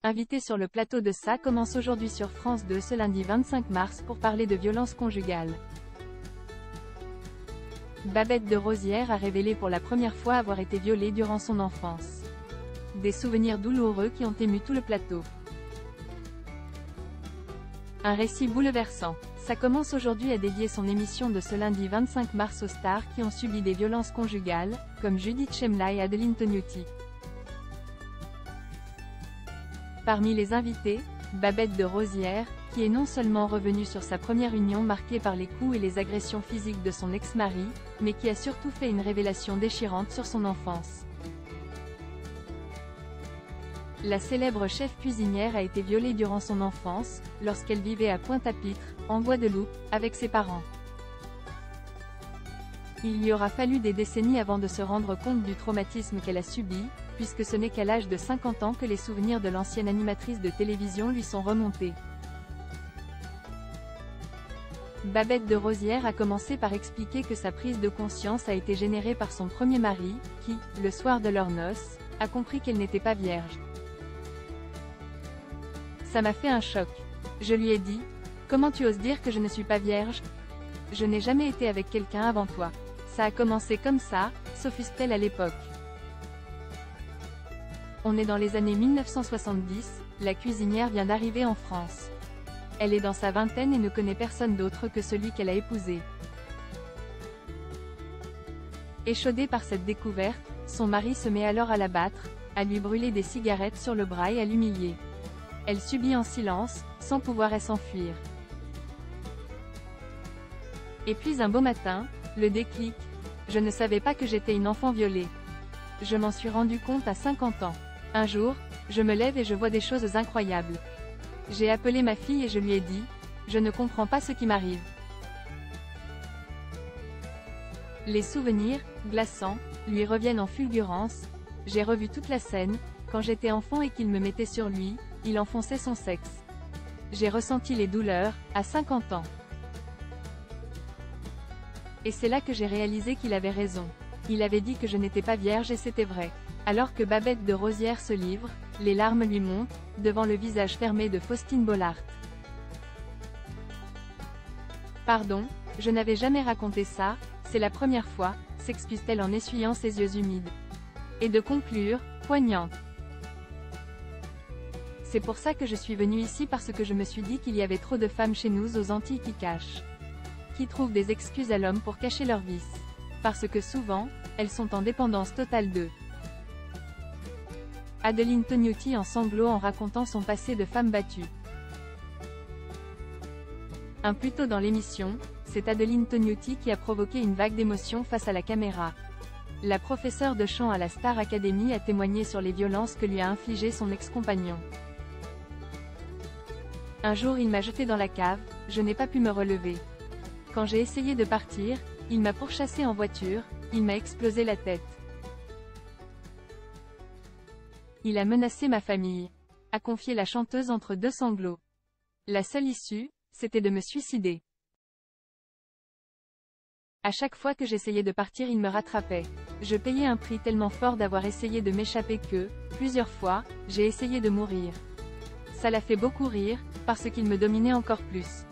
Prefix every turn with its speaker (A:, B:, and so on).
A: invité sur le plateau de Ça commence aujourd'hui sur France 2 ce lundi 25 mars pour parler de violence conjugale. Babette de Rosières a révélé pour la première fois avoir été violée durant son enfance. Des souvenirs douloureux qui ont ému tout le plateau. Un récit bouleversant. Ça commence aujourd'hui a dédié son émission de ce lundi 25 mars aux stars qui ont subi des violences conjugales, comme Judith Chemla et Adeline Tognotti. Parmi les invités, Babette de Rosières, qui est non seulement revenue sur sa première union marquée par les coups et les agressions physiques de son ex-mari, mais qui a surtout fait une révélation déchirante sur son enfance. La célèbre chef cuisinière a été violée durant son enfance, lorsqu'elle vivait à Pointe-à-Pitre, en Guadeloupe, avec ses parents. Il lui aura fallu des décennies avant de se rendre compte du traumatisme qu'elle a subi, puisque ce n'est qu'à l'âge de 50 ans que les souvenirs de l'ancienne animatrice de télévision lui sont remontés. Babette de Rosières a commencé par expliquer que sa prise de conscience a été générée par son premier mari, qui, le soir de leurs noces, a compris qu'elle n'était pas vierge. Ça m'a fait un choc. Je lui ai dit, « Comment tu oses dire que je ne suis pas vierge? Je n'ai jamais été avec quelqu'un avant toi. Ça a commencé comme ça, s'offusque-t-elle à l'époque. » On est dans les années 1970, la cuisinière vient d'arriver en France. Elle est dans sa vingtaine et ne connaît personne d'autre que celui qu'elle a épousé. Échaudée par cette découverte, son mari se met alors à la battre, à lui brûler des cigarettes sur le bras et à l'humilier. Elle subit en silence, sans pouvoir s'enfuir. Et puis un beau matin, le déclic. Je ne savais pas que j'étais une enfant violée. Je m'en suis rendu compte à 50 ans. Un jour, je me lève et je vois des choses incroyables. J'ai appelé ma fille et je lui ai dit, « Je ne comprends pas ce qui m'arrive. » Les souvenirs, glaçants, lui reviennent en fulgurance. J'ai revu toute la scène, quand j'étais enfant et qu'il me mettait sur lui, il enfonçait son sexe. J'ai ressenti les douleurs, à 50 ans. Et c'est là que j'ai réalisé qu'il avait raison. Il avait dit que je n'étais pas vierge et c'était vrai. Alors que Babette de Rosières se livre, les larmes lui montent, devant le visage fermé de Faustine Bollaert. Pardon, je n'avais jamais raconté ça, c'est la première fois, s'excuse-t-elle en essuyant ses yeux humides. Et de conclure, poignante. C'est pour ça que je suis venue ici parce que je me suis dit qu'il y avait trop de femmes chez nous aux Antilles qui cachent. Qui trouvent des excuses à l'homme pour cacher leurs vices. Parce que souvent, elles sont en dépendance totale d'eux. Adeline Tognotti en sanglots en racontant son passé de femme battue. Un plus tôt dans l'émission, c'est Adeline Tognotti qui a provoqué une vague d'émotion face à la caméra. La professeure de chant à la Star Academy a témoigné sur les violences que lui a infligées son ex-compagnon. Un jour il m'a jeté dans la cave, je n'ai pas pu me relever. Quand j'ai essayé de partir, il m'a pourchassé en voiture, il m'a explosé la tête. Il a menacé ma famille, a confié la chanteuse entre deux sanglots. La seule issue, c'était de me suicider. À chaque fois que j'essayais de partir il me rattrapait. Je payais un prix tellement fort d'avoir essayé de m'échapper que, plusieurs fois, j'ai essayé de mourir. Ça l'a fait beaucoup rire, parce qu'il me dominait encore plus.